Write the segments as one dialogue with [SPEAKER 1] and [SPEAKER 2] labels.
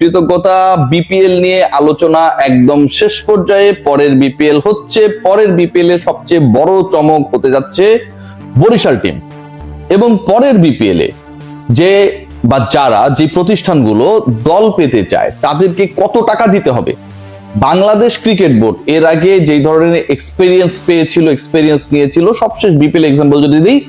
[SPEAKER 1] কৃতজ্ঞতা বিপিএল নিয়ে আলোচনা একদম শেষ পর্যায়ে। পরের বিপিএল হচ্ছে, পরের বিপিএল এর সবচেয়ে বড় চমক হতে যাচ্ছে বরিশাল টিম। এবং পরের বিপিএল এ যে বা যারা যে প্রতিষ্ঠানগুলো দল পেতে চায় তাদেরকে কত টাকা দিতে হবে। বাংলাদেশ ক্রিকেট বোর্ড এর আগে যেই ধরনের এক্সপেরিয়েন্স পেয়েছিল, এক্সপেরিয়েন্স নিয়েছিল, সবশেষ বিপিএল এক্সাম্পল যদি দিই,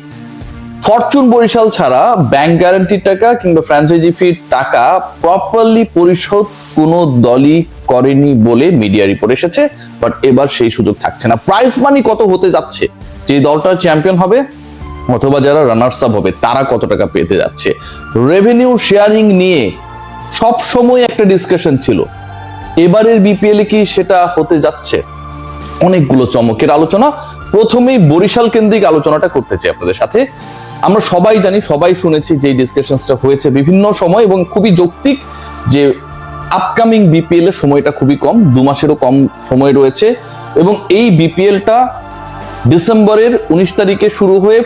[SPEAKER 1] ফরচুন বরিশাল ছাড়া ব্যাংক গ্যারান্টির টাকা কিংবা ফ্র্যাঞ্চাইজি ফির টাকা প্রপারলি পরিশোধ কোনো দলই করেনি বলে মিডিয়া রিপোর্ট এসেছে। বাট এবার সেই সুযোগ থাকছে না। প্রাইজ মানি কত হতে যাচ্ছে, যে দলটা চ্যাম্পিয়ন হবে অথবা যারা রানার্স আপ হবে তারা কত টাকা পেতে যাচ্ছে, রেভিনিউ শেয়ারিং নিয়ে সব সময় একটা ডিসকাশন ছিল। এবারের বিপিএল কি সেটা হতে যাচ্ছে? অনেকগুলো চমকের আলোচনা। প্রথমেই বরিশাল কেন্দ্রিক আলোচনাটা করতে চাই আপনাদের সাথে। আমরা সবাই জানি, সবাই শুনেছি যে ডিসকাশনসটা হয়েছে বিভিন্ন সময় এবং খুবই যৌক্তিক যে আপকামিং বিপিএল এর সময়টা খুবই কম, 2 মাসেরও কম সময় রয়েছে এবং এই বিপিএলটা ডিসেম্বরের 19 তারিখে শুরু হয়ে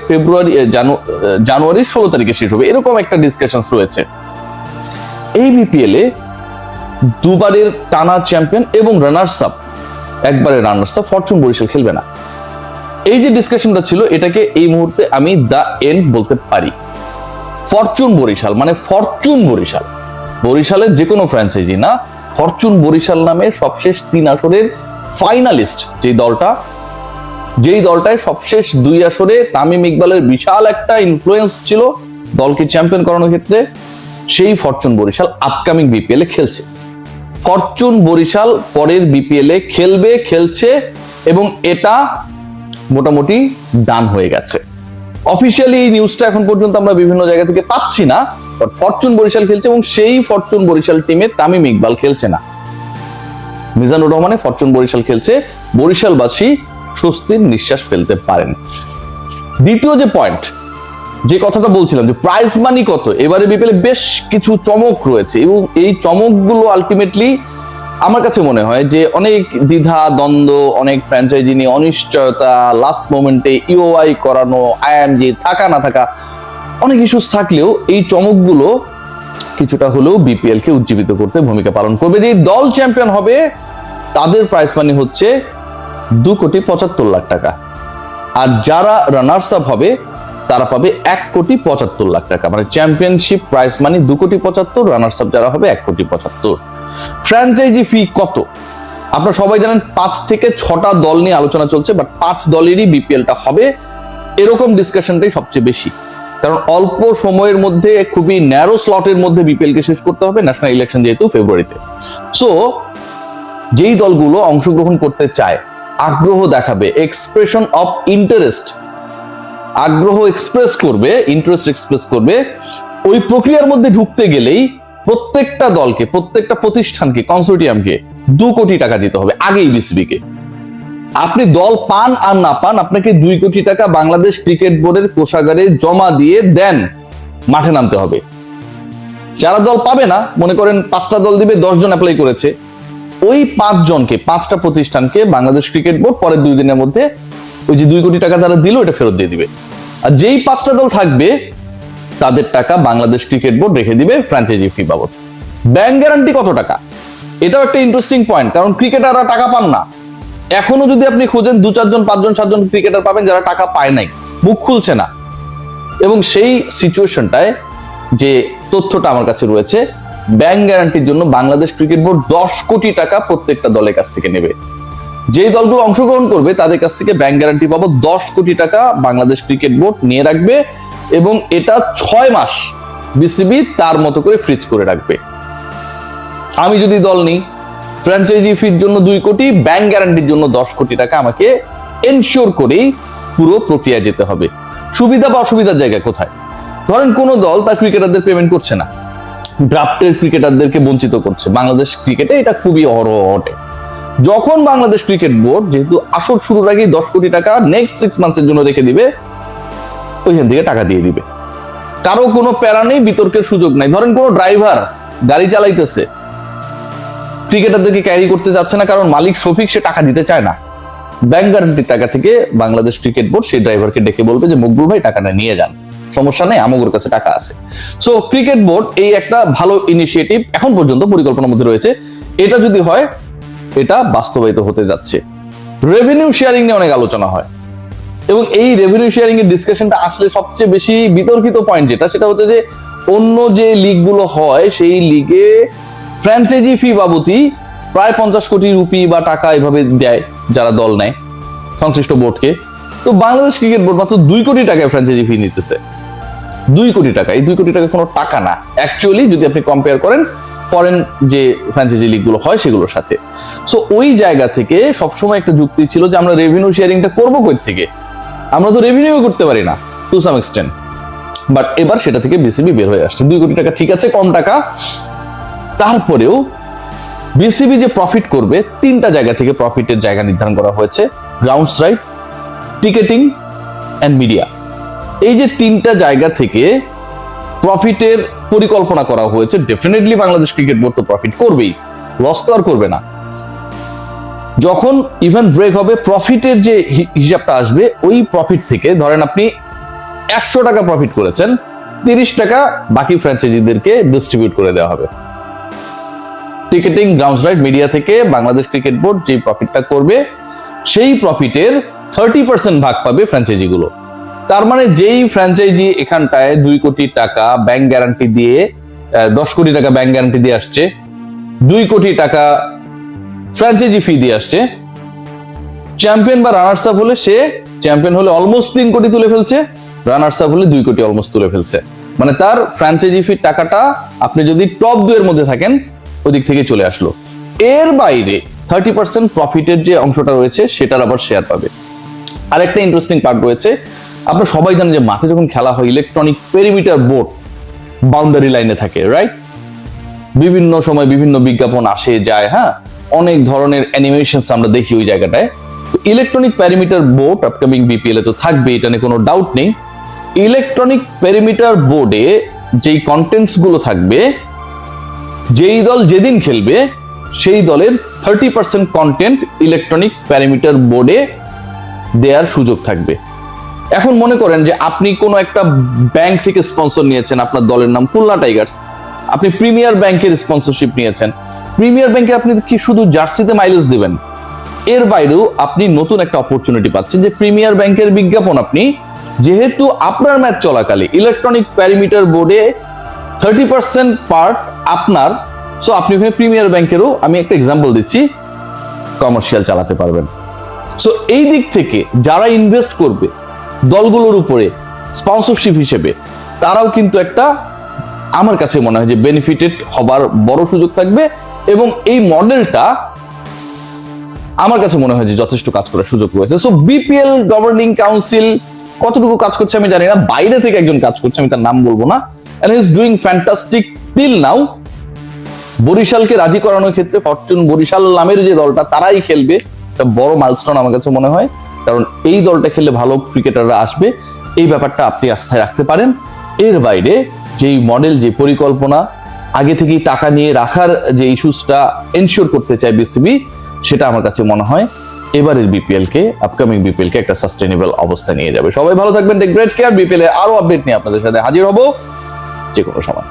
[SPEAKER 1] জানুয়ারির 16 তারিখে শেষ হবে, এরকম একটা ডিসকাশনস রয়েছে। এই বিপিএল এ দুবারের টানা চ্যাম্পিয়ন এবং রানার্স আপ, একবারে রানার্স আপ ফরচুন বরিশাল খেলবে না। এই যে ডিসকাশনটা ছিল, এটাকে এই মুহূর্তে আমি দা এন্ড বলতে পারি। ফরচুন বরিশাল মানে ফরচুন বরিশাল, বরিশালের যে কোনো ফ্র্যাঞ্চাইজি না, ফরচুন বরিশাল নামে সবশেষ 3 আসরের ফাইনালিস্ট যেই দলটায় সবশেষ 2 আসরে তামিম ইকবালের বিশাল একটা ইনফ্লুয়েন্স ছিল দলকে চ্যাম্পিয়ন করানোর ক্ষেত্রে, সেই ফরচুন বরিশাল আপকামিং বিপিএল এ খেলছে। ফরচুন বরিশাল পরের বিপিএল এ খেলছে এবং এটা মোটামুটি ডান হয়ে গেছে। অফিসিয়ালি এই নিউজটা এখন পর্যন্ত আমরা বিভিন্ন জায়গা থেকে পাচ্ছি না, বাট ফরচুন বরিশাল খেলছে এবং সেই ফরচুন বরিশাল টিমে তামিম ইকবাল খেলছে না, মিজানুর রহমানে ফরচুন বরিশাল খেলছে। বরিশালবাসী স্বস্তির নিঃশ্বাস ফেলতে পারেন। দ্বিতীয় যে পয়েন্ট, যে কথাটা বলছিলাম যে প্রাইজ মানি কত, এবারে বিপিএল বেশ কিছু চমক রয়েছে এবং এই চমকগুলো আলটিমেটলি আমার কাছে মনে হয় যে অনেক দ্বিধা দ্বন্দ্ব, অনেক ফ্র্যাঞ্চাইজি নিয়ে অনিশ্চয়তা, লাস্ট মোমেন্টে ইওআই করানো, আইএমজি থাকা না থাকা, অনেক ইস্যুস থাকলেও এই চমকগুলো কিছুটা হলেও বিপিএল কে উজ্জীবিত করতে ভূমিকা পালন করবে। যে দল চ্যাম্পিয়ন হবে তাদের প্রাইজ মানি হচ্ছে 2,75,00,000 টাকা, আর যারা রানার্স আপ হবে তারা পাবে 1,75,00,000 টাকা। মানে championship prize money 2,75,00,000, runners up যারা হবে 1,75,00,000। ফ্র্যাঞ্চাইজি ফি কত আপনারা সবাই জানেন, 5 থেকে 6টা দল নিয়ে আলোচনা চলছে, বাট 5 দলেরই বিপিএলটা হবে এরকম ডিসকাশনটাই সবচেয়ে বেশি। কারণ অল্প সময়ের মধ্যে খুবই ন্যারো স্লটের মধ্যে বিপিএল কে শেষ করতে হবে, ন্যাশনাল ইলেকশন যেহেতু ফেব্রুয়ারিতে। সো যেই দলগুলো অংশগ্রহণ করতে চায়, আগ্রহ দেখাবে, এক্সপ্রেশন অফ ইন্টারেস্ট, আগ্রহ এক্সপ্রেস করবে, ইন্টারেস্ট এক্সপ্রেস করবে, ওই প্রক্রিয়ার মধ্যে ঢুকতে গেলেই প্রত্যেকটা দলকে, প্রত্যেকটা প্রতিষ্ঠানকে, কনসোর্টিয়ামকে 2 কোটি টাকা দিতে হবে আগেই বিসিবি কে। আপনি দল পান আর না পান, আপনাকে 2 কোটি টাকা বাংলাদেশ ক্রিকেট বোর্ডের কোষাগারে জমা দিয়ে দেন মাঠে নামতে হবে। যারা দল পাবে না, মনে করেন 5টা দল দিবে, 10 জন অ্যাপ্লাই করেছে, ওই 5 জনকে, 5টা প্রতিষ্ঠানকে বাংলাদেশ ক্রিকেট বোর্ড পরের 2 দিনের মধ্যে ওই যে 2 কোটি টাকা তারা দিল এটা ফেরত দিয়ে দিবে। আর যেই 5টা দল থাকবে তাদের টাকা বাংলাদেশ ক্রিকেট বোর্ড রেখে দিবে ফ্র্যাঞ্চাইজি ফি বাবদ। ব্যাংক গ্যারান্টি কত টাকা, এটাও একটা ইন্টারেস্টিং পয়েন্ট, কারণ ক্রিকেটাররা টাকা পান না। এখনো যদি আপনি খুঁজেন 2-4 জন, 5 জন, 7 জন ক্রিকেটার পাবেন যারা টাকা পায় নাই, মুখ খুলছে না। এবং সেই সিচুয়েশনটায় যে তথ্যটা আমার কাছে রয়েছে, ব্যাংক গ্যারান্টির জন্য বাংলাদেশ ক্রিকেট বোর্ড 10 কোটি টাকা প্রত্যেকটা দলের কাছ থেকে নেবে। যেই দলগুলো অংশগ্রহণ করবে তাদের কাছ থেকে ব্যাংক গ্যারান্টি পাবো 10 কোটি টাকা বাংলাদেশ ক্রিকেট বোর্ড নিয়ে রাখবে এবং এটা 6 মাস বিসিবি তার মতো করে ফ্রিজ করে রাখবে। আমি যদি দল নিই, ফ্র্যাঞ্চাইজি ফির জন্য 2 কোটি, ব্যাংক গ্যারান্টির জন্য 10 কোটি টাকা আমাকে এনশিওর করেই পুরো প্রক্রিয়া যেতে হবে। সুবিধা বা অসুবিধার জায়গা কোথায়? ধরেন কোনো দল তার ক্রিকেটারদের পেমেন্ট করছে না, ড্রাফটের ক্রিকেটারদেরকে বঞ্চিত করছে, বাংলাদেশ ক্রিকেটে এটা খুবই অহরহ। যখন বাংলাদেশ ক্রিকেট বোর্ড যেহেতু আসর শুরুর আগেই 10 কোটি টাকা নেক্সট 6 মান্থসের জন্য রেখে দিবে, ওইখান থেকে টাকা দিয়ে দিবে, কারো কোনো প্যারা নেই, বিতর্কের সুযোগ নাই। ধরেন কোনো ড্রাইভার গাড়ি চালাইতেছে, ক্রিকেটারদেরকে ক্যারি করতে যাচ্ছে না কারণ মালিক শফিক সে টাকা দিতে চায় না, ব্যাংক গ্যারান্টির টাকা থেকে বাংলাদেশ ক্রিকেট বোর্ড সেই ড্রাইভারকে ডেকে বলবে যে মকবুল ভাই টাকাটা নিয়ে যান, সমস্যা নেই, আমাদের কাছে টাকা আছে। সো ক্রিকেট বোর্ড এই একটা ভালো ইনিশিয়েটিভ এখন পর্যন্ত পরিকল্পনার মধ্যে রয়েছে, এটা যদি হয় এটা বাস্তবায়িত হতে যাচ্ছে। রেভিনিউ শেয়ারিং নিয়ে অনেক আলোচনা হয় এবং এই রেভিনিউ শেয়ারিং এর ডিসকাশনটা আসলে সবচেয়ে বেশি বিতর্কিত পয়েন্ট যেটা, সেটা হচ্ছে যে অন্য যে লিগগুলো হয় সেই লিগে ফ্র্যাঞ্চাইজি ফি বাবতি প্রায় 50 কোটি রুপি বা টাকা এভাবে দেয় যারা দল নেয় সংশ্লিষ্ট বোর্ডকে। তো বাংলাদেশ ক্রিকেট বোর্ড মাত্র 2 কোটি টাকায় ফ্র্যাঞ্চাইজি ফি নিতেছে। 2 কোটি টাকা, এই 2 কোটি টাকা কোনো টাকা না অ্যাকচুয়ালি, যদি আপনি কম্পেয়ার করেন ফরেন যে ফ্র্যাঞ্চাইজি লিগগুলো হয় সেগুলোর সাথে। সো ওই জায়গা থেকে সবসময় একটা যুক্তি ছিল যে আমরা রেভিনিউ শেয়ারিংটা করবো কই থেকে, আমরা তো রেভিনিউ করতে পারি না টু সাম এক্সটেন্ট। বাট এবার সেটা থেকে বিসিবি বের হয়ে আসছে। 2 কোটি টাকা ঠিক আছে, কম টাকা, তারপরেও বিসিবি যে প্রফিট করবে 3টা জায়গা থেকে প্রফিটের জায়গা নির্ধারণ করা হয়েছে, grounds right, ticketing and media. এই যে 3টা জায়গা থেকে প্রফিটের পরিকল্পনা করা হয়েছে। ডেফিনেটলি বাংলাদেশ ক্রিকেট বোর্ড তো প্রফিট করবেই, লস তো আর করবে না। যখন ইভেন্ট ব্রেক হবে প্রফিটের যে হিসাবটা আসবে, ওই প্রফিট থেকে ধরেন আপনি 100 টাকা প্রফিট করেছেন, 30 টাকা বাকি ফ্র্যাঞ্চাইজিদেরকে ডিস্ট্রিবিউট করে দেওয়া হবে। টিকেটিং, গ্রাউন্ডস রাইট, মিডিয়া থেকে বাংলাদেশ ক্রিকেট বোর্ড যে প্রফিটটা করবে সেই প্রফিটের 30% ভাগ পাবে ফ্র্যাঞ্চাইজিগুলো। তার মানে যেই ফ্র্যাঞ্চাইজি এখানটায় 2 কোটি টাকা ব্যাংক গ্যারান্টি দিয়ে 10 কোটি টাকা ব্যাংক গ্যারান্টি দিয়ে আসছে, 2 কোটি টাকা ফ্র্যাঞ্চাইজি ফি দিয়ে আসছে, চ্যাম্পিয়ন বা রানার্স আপ হলে সে চ্যাম্পিয়ন হলে অলমোস্ট 3 কোটি তুলে ফেলছে, রানার্স আপ হলে 2 কোটি অলমোস্ট তুলে ফেলছে। মানে তার ফ্র্যাঞ্চাইজি ফির টাকাটা আপনি যদি টপ 2 এর মধ্যে থাকেন ওদিক থেকে চলে আসলো। এর বাইরে 30% প্রফিটের যে অংশটা রয়েছে সেটার আবার শেয়ার পাবে। আরেকটা ইন্টারেস্টিং পার্ট রয়েছে, আপনারা সবাই জানেন যে মাঠে যখন খেলা হয় ইলেকট্রনিক পেরিমিটার বোর্ড বাউন্ডারি লাইনে থাকে, রাইট? বিভিন্ন সময় বিভিন্ন বিজ্ঞাপন আসে যায়, হ্যাঁ, অনেক ধরনের অ্যানিমেশনস আমরা দেখি ওই জায়গাটায়। তো electronic parameter board upcoming BPL এ তো থাকবে, এটা নিয়ে কোনো ডাউট নেই। ইলেকট্রনিক প্যারিমিটার বোর্ডে যেই কন্টেন্টস গুলো থাকবে, যেই দল যেদিন খেলবে সেই দলের 30% কন্টেন্ট ইলেকট্রনিক প্যারিমিটার বোর্ডে দেওয়ার সুযোগ থাকবে। এখন মনে করেন যে আপনি কোনো একটা ব্যাংক থেকে স্পন্সর নিয়েছেন, আপনার দলের নাম খুলনা টাইগার্স, আপনি প্রিমিয়ার ব্যাংকের স্পন্সরশিপ নিয়েছেন। প্রিমিয়ার ব্যাংকে আপনি কি শুধু জার্সিতে মাইলেজ দিবেন? এর বাইরেও আপনি নতুন একটা অপরচুনিটি পাচ্ছেন যে প্রিমিয়ার ব্যাংকের বিজ্ঞাপন আপনি, যেহেতু আপনার ম্যাচ চলাকালে ইলেকট্রনিক প্যারিমিটার বোর্ডে 30% পার্ট আপনার, সো আপনি ওখানে প্রিমিয়ার ব্যাংকেরও, আমি একটা এক্সাম্পল দিচ্ছি, কমার্শিয়াল চালাতে পারবেন। সো এই দিক থেকে যারা ইনভেস্ট করবে দলগুলোর উপরে স্পন্সরশিপ হিসেবে, তারাও কিন্তু একটা, আমার কাছে মনে হয় যে বেনিফিটেড হবার বড় সুযোগ থাকবে। এবং এই মডেলটা আমার কাছে মনে হয় যে যথেষ্ট কাজ করার সুযোগ রয়েছে। সো বিপিএল গভর্নিং কাউন্সিল কতটুকু কাজ করছে আমি জানি না, বাইরে থেকে একজন কাজ করছে, আমি তার নাম বলবো না, and he is doing fantastic till now. বরিশালকে রাজি করানোর ক্ষেত্রে ফরচুন বরিশাল নামের যে দলটা তারাই খেলবে, একটা বড় মাইলস্টোন আমার কাছে মনে হয়, কারণ এই দলটা খেললে ভালো ক্রিকেটাররা আসবে, এই ব্যাপারটা আপনি আস্থায় রাখতে পারেন। এর বাইরে যেই মডেল, যে পরিকল্পনা, আগে থেকেই টাকা নিয়ে রাখার যে ইস্যুসটা এনশিওর করতে চায় বিসিবি, সেটা আমার কাছে মনে হয় এবারের বিপিএল কে, আপকামিং বিপিএল কে একটা সাস্টেনেবল অবস্থা নিয়ে যাবে। সবাই ভালো থাকবেন, টেক গ্রেট কেয়ার। বিপিএল এর আরো আপডেট নিয়ে আপনাদের সাথে হাজির হব যে কোনো সময়।